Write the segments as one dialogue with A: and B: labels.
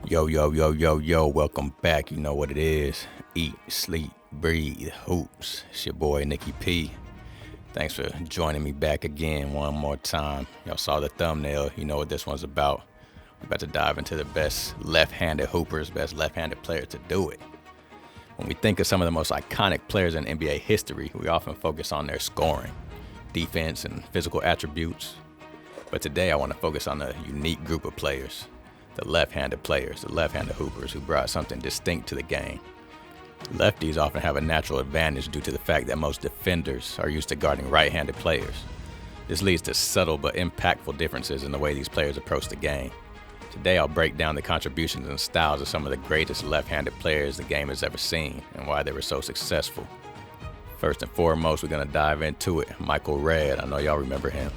A: Yo, yo, yo, yo, yo, welcome back. You know what it is. Eat, sleep, breathe, hoops. It's your boy, Nikki P. Thanks for joining me back again one more time. Y'all saw the thumbnail. You know what this one's about. We're about to dive into the best left-handed hoopers, best left-handed players to do it. When we think of some of the most iconic players in NBA history, we often focus on their scoring, defense, and physical attributes. But today I want to focus on a unique group of players. The left-handed players, the left-handed hoopers who brought something distinct to the game. Lefties often have a natural advantage due to the fact that most defenders are used to guarding right-handed players. This leads to subtle but impactful differences in the way these players approach the game. Today I'll break down the contributions and styles of some of the greatest left-handed players the game has ever seen and why they were so successful. First and foremost, we're going to dive into it. Michael Redd, I know y'all remember him.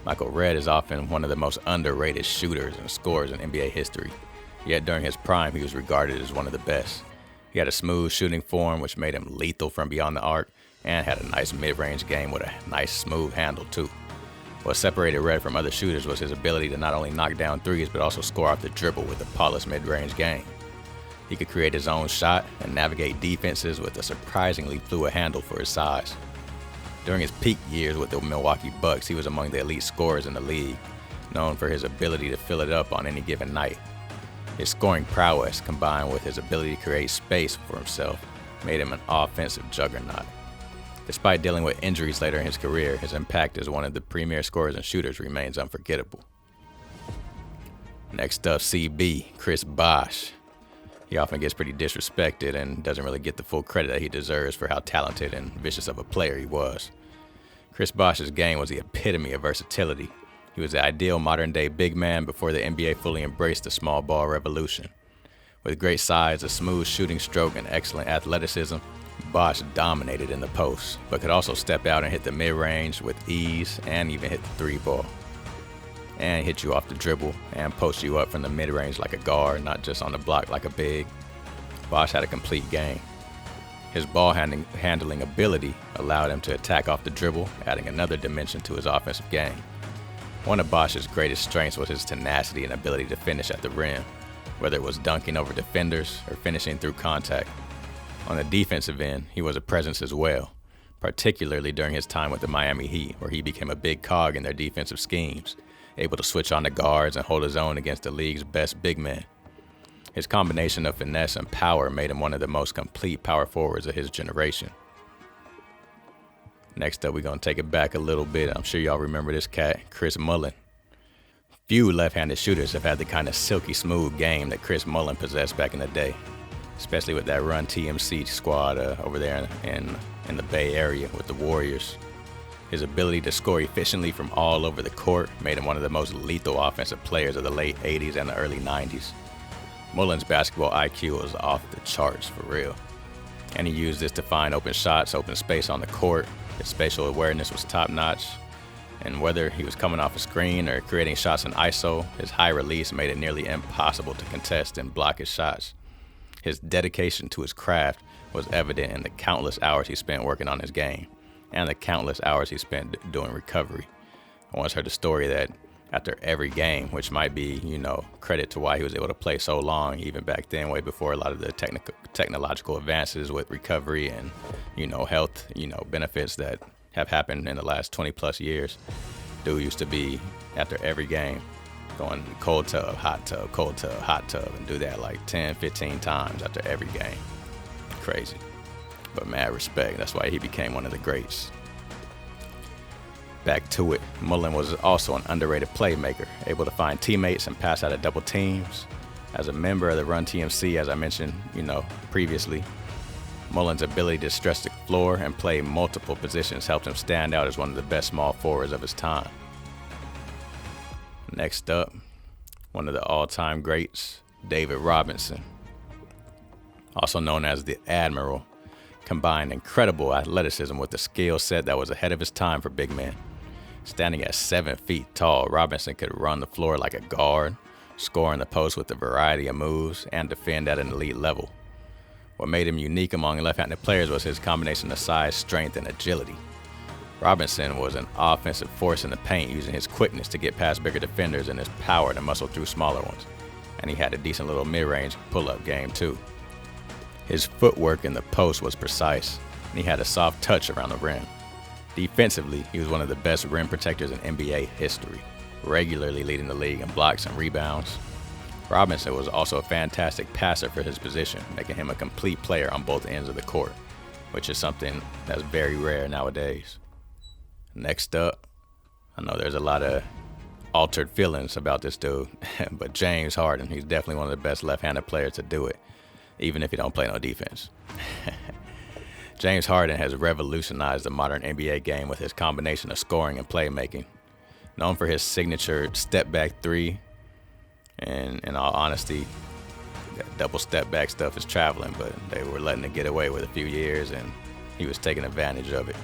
A: Michael Redd is often one of the most underrated shooters and scorers in NBA history, yet during his prime he was regarded as one of the best. He had a smooth shooting form which made him lethal from beyond the arc and had a nice mid-range game with a nice smooth handle too. What separated Redd from other shooters was his ability to not only knock down threes but also score off the dribble with a polished mid-range game. He could create his own shot and navigate defenses with a surprisingly fluid handle for his size. During his peak years with the Milwaukee Bucks, he was among the elite scorers in the league, known for his ability to fill it up on any given night. His scoring prowess, combined with his ability to create space for himself, made him an offensive juggernaut. Despite dealing with injuries later in his career, his impact as one of the premier scorers and shooters remains unforgettable. Next up, CB, Chris Bosch. He often gets pretty disrespected and doesn't really get the full credit that he deserves for how talented and vicious of a player he was. Chris Bosch's game was the epitome of versatility. He was the ideal modern-day big man before the NBA fully embraced the small ball revolution. With great size, a smooth shooting stroke, and excellent athleticism, Bosch dominated in the post, but could also step out and hit the mid-range with ease and even hit the three-ball. And hit you off the dribble and post you up from the mid-range like a guard, not just on the block like a big. Bosch had a complete game. His ball handling ability allowed him to attack off the dribble, adding another dimension to his offensive game. One of Bosch's greatest strengths was his tenacity and ability to finish at the rim, whether it was dunking over defenders or finishing through contact. On the defensive end, he was a presence as well, particularly during his time with the Miami Heat, where he became a big cog in their defensive schemes, able to switch on the guards and hold his own against the league's best big men. His combination of finesse and power made him one of the most complete power forwards of his generation. Next up, we're going to take it back a little bit. I'm sure y'all remember this cat, Chris Mullen. Few left-handed shooters have had the kind of silky smooth game that Chris Mullen possessed back in the day, especially with that Run TMC squad over there in the Bay Area with the Warriors. His ability to score efficiently from all over the court made him one of the most lethal offensive players of the late 80s and the early 90s. Mullen's basketball IQ was off the charts for real, and he used this to find open shots, open space on the court. His spatial awareness was top-notch, and whether he was coming off a screen or creating shots in ISO, his high release made it nearly impossible to contest and block his shots. His dedication to his craft was evident in the countless hours he spent working on his game, and the countless hours he spent doing recovery. I once heard a story that after every game, which might be, credit to why he was able to play so long, even back then, way before a lot of the technological advances with recovery and, health, benefits that have happened in the last 20 plus years. Dude used to be, after every game, going cold tub, hot tub, and do that like 10, 15 times after every game. Crazy. But mad respect. That's why he became one of the greats. Back to it. Mullen was also an underrated playmaker, able to find teammates and pass out of double teams. As a member of the Run TMC, as I mentioned, previously, Mullen's ability to stretch the floor and play multiple positions helped him stand out as one of the best small forwards of his time. Next up, one of the all-time greats, David Robinson, also known as the Admiral, combined incredible athleticism with a skill set that was ahead of his time for big men. Standing at 7 feet tall, Robinson could run the floor like a guard, score in the post with a variety of moves, and defend at an elite level. What made him unique among left-handed players was his combination of size, strength, and agility. Robinson was an offensive force in the paint, using his quickness to get past bigger defenders and his power to muscle through smaller ones. and he had a decent little mid-range pull-up game too. His footwork in the post was precise, and he had a soft touch around the rim. Defensively, he was one of the best rim protectors in NBA history, regularly leading the league in blocks and rebounds. Robinson was also a fantastic passer for his position, making him a complete player on both ends of the court, which is something that's very rare nowadays. Next up, I know there's a lot of altered feelings about this dude, but James Harden, he's definitely one of the best left-handed players to do it, even if he don't play no defense. James Harden has revolutionized the modern NBA game with his combination of scoring and playmaking. Known for his signature step-back three, and in all honesty, that double step-back stuff is traveling, but they were letting it get away with a few years, and he was taking advantage of it.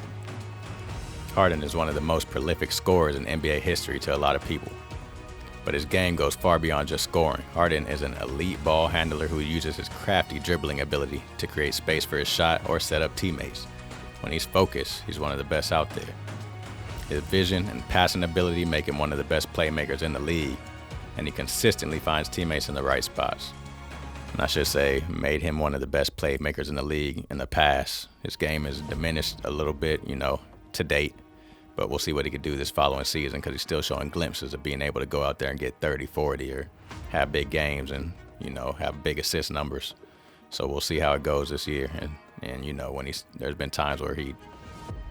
A: Harden is one of the most prolific scorers in NBA history to a lot of people, but his game goes far beyond just scoring. Harden is an elite ball handler who uses his crafty dribbling ability to create space for his shot or set up teammates. When he's focused, he's one of the best out there. His vision and passing ability make him one of the best playmakers in the league, and he consistently finds teammates in the right spots. And I should say, made him one of the best playmakers in the league in the past. His game is diminished a little bit, to date, but we'll see what he could do this following season because he's still showing glimpses of being able to go out there and get 30, 40 or have big games and, have big assist numbers. So we'll see how it goes this year. And when there's been times where he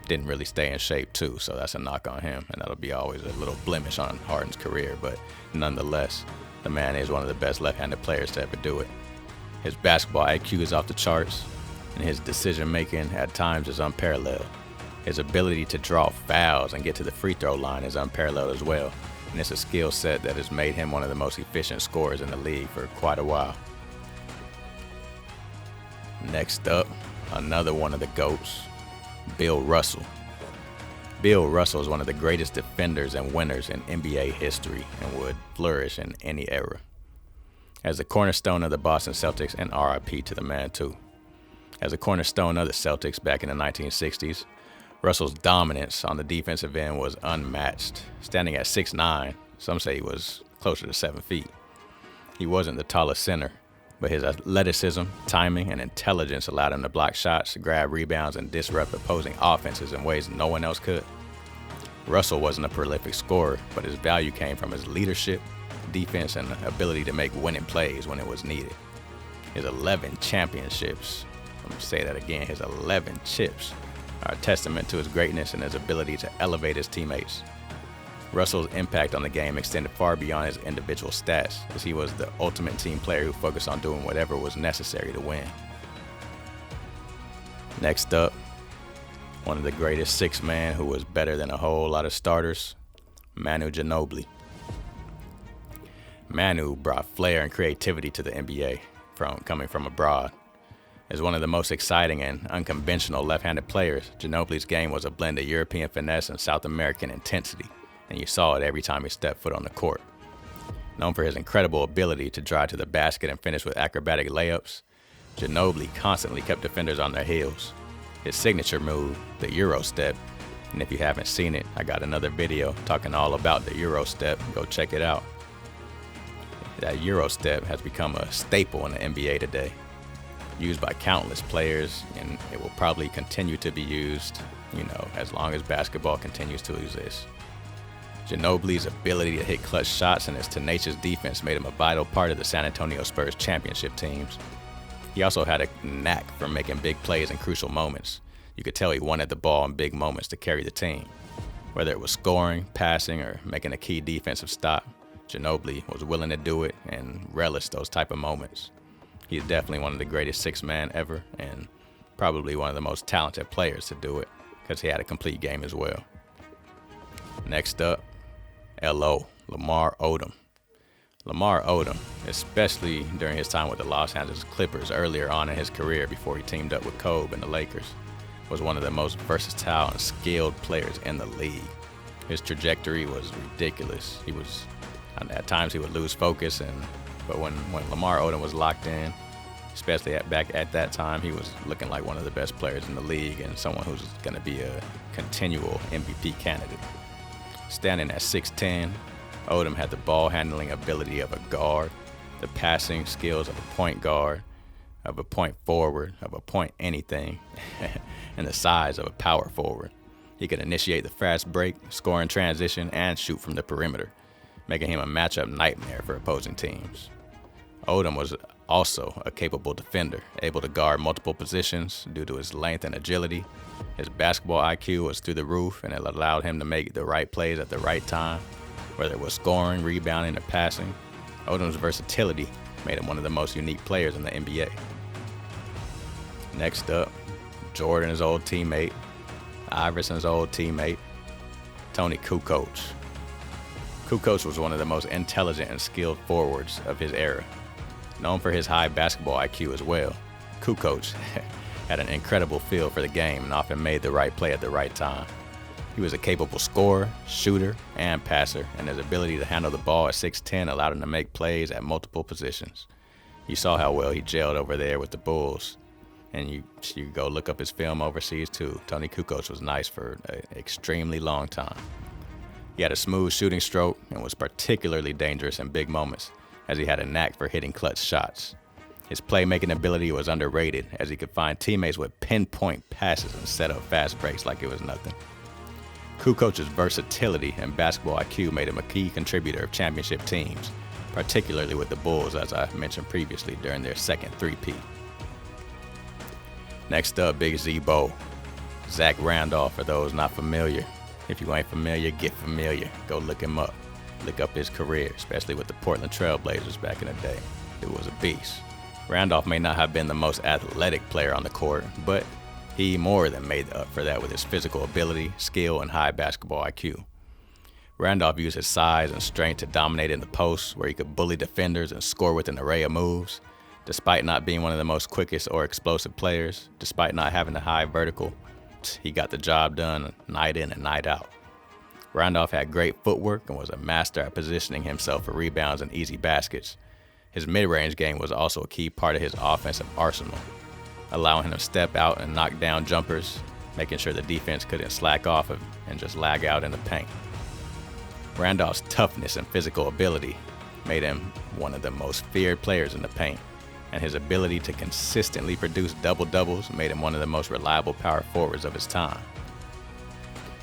A: didn't really stay in shape too, so that's a knock on him, and that'll be always a little blemish on Harden's career, but nonetheless, the man is one of the best left-handed players to ever do it. His basketball IQ is off the charts, and his decision-making at times is unparalleled. His ability to draw fouls and get to the free throw line is unparalleled as well, and it's a skill set that has made him one of the most efficient scorers in the league for quite a while. Next up, another one of the GOATs, Bill Russell. Bill Russell is one of the greatest defenders and winners in NBA history and would flourish in any era. As the cornerstone of the Boston Celtics, and RIP to the man too. As a cornerstone of the Celtics back in the 1960s, Russell's dominance on the defensive end was unmatched. Standing at 6'9", some say he was closer to 7 feet. He wasn't the tallest center, but his athleticism, timing, and intelligence allowed him to block shots, grab rebounds, and disrupt opposing offenses in ways no one else could. Russell wasn't a prolific scorer, but his value came from his leadership, defense, and ability to make winning plays when it was needed. His 11 championships, I'm going to say that again, his 11 chips are a testament to his greatness and his ability to elevate his teammates. Russell's impact on the game extended far beyond his individual stats, as he was the ultimate team player who focused on doing whatever was necessary to win. Next up, one of the greatest six-man who was better than a whole lot of starters, Manu Ginobili. Manu brought flair and creativity to the NBA, coming from abroad. As one of the most exciting and unconventional left-handed players, Ginobili's game was a blend of European finesse and South American intensity, and you saw it every time he stepped foot on the court. Known for his incredible ability to drive to the basket and finish with acrobatic layups, Ginobili constantly kept defenders on their heels. His signature move, the Euro step, and if you haven't seen it, I got another video talking all about the Euro step. Go check it out. That Euro step has become a staple in the NBA today, used by countless players, and it will probably continue to be used, as long as basketball continues to exist. Ginobili's ability to hit clutch shots and his tenacious defense made him a vital part of the San Antonio Spurs championship teams. He also had a knack for making big plays in crucial moments. You could tell he wanted the ball in big moments to carry the team. Whether it was scoring, passing, or making a key defensive stop, Ginobili was willing to do it and relish those type of moments. He's definitely one of the greatest six-man ever, and probably one of the most talented players to do it, because he had a complete game as well. Next up, Lamar Odom. Lamar Odom, especially during his time with the Los Angeles Clippers earlier on in his career before he teamed up with Kobe and the Lakers, was one of the most versatile and skilled players in the league. His trajectory was ridiculous. At times he would lose focus, but when Lamar Odom was locked in, especially back at that time, he was looking like one of the best players in the league and someone who's going to be a continual MVP candidate. Standing at 6'10", Odom had the ball handling ability of a guard, the passing skills of a point guard, of a point forward, of a point anything, and the size of a power forward. He could initiate the fast break, score in transition, and shoot from the perimeter, making him a matchup nightmare for opposing teams. Odom was also a capable defender, able to guard multiple positions due to his length and agility. His basketball IQ was through the roof, and it allowed him to make the right plays at the right time, whether it was scoring, rebounding, or passing. Odom's versatility made him one of the most unique players in the NBA. Next up, Jordan's old teammate, Iverson's old teammate, Toni Kukoc. Kukoc was one of the most intelligent and skilled forwards of his era. Known for his high basketball IQ as well, Kukoc had an incredible feel for the game and often made the right play at the right time. He was a capable scorer, shooter, and passer, and his ability to handle the ball at 6'10" allowed him to make plays at multiple positions. You saw how well he gelled over there with the Bulls, and you go look up his film overseas too. Toni Kukoc was nice for an extremely long time. He had a smooth shooting stroke and was particularly dangerous in big moments, as he had a knack for hitting clutch shots. His playmaking ability was underrated, as he could find teammates with pinpoint passes and set up fast breaks like it was nothing. Kukoc's versatility and basketball IQ made him a key contributor of championship teams, particularly with the Bulls, as I mentioned previously, during their second three-peat. Next up, Big Z-Bo, Zach Randolph, for those not familiar. If you ain't familiar, get familiar. Go look him up. Look up his career, especially with the Portland Trail Blazers back in the day. It was a beast. Randolph may not have been the most athletic player on the court, but he more than made up for that with his physical ability, skill, and high basketball IQ. Randolph used his size and strength to dominate in the post, where he could bully defenders and score with an array of moves. Despite not being one of the most quickest or explosive players, despite not having a high vertical, he got the job done night in and night out. Randolph had great footwork and was a master at positioning himself for rebounds and easy baskets. His mid-range game was also a key part of his offensive arsenal, allowing him to step out and knock down jumpers, making sure the defense couldn't slack off and just lag out in the paint. Randolph's toughness and physical ability made him one of the most feared players in the paint, and his ability to consistently produce double-doubles made him one of the most reliable power forwards of his time.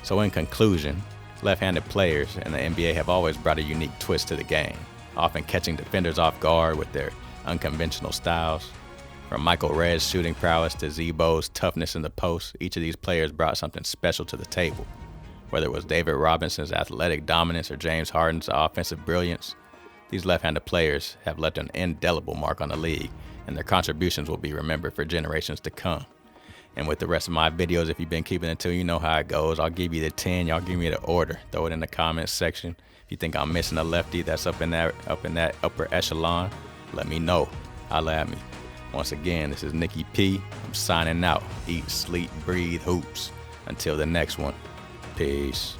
A: So in conclusion, left-handed players in the NBA have always brought a unique twist to the game, often catching defenders off guard with their unconventional styles. From Michael Redd's shooting prowess to Z-Bo's toughness in the post, each of these players brought something special to the table. Whether it was David Robinson's athletic dominance or James Harden's offensive brilliance, these left-handed players have left an indelible mark on the league, and their contributions will be remembered for generations to come. And with the rest of my videos, if you've been keeping it to, you know how it goes. I'll give you the 10, y'all give me the order. Throw it in the comments section. If you think I'm missing a lefty that's up in that upper echelon, let me know. Holla at me. Once again, this is Nicky P. I'm signing out. Eat, sleep, breathe, hoops. Until the next one. Peace.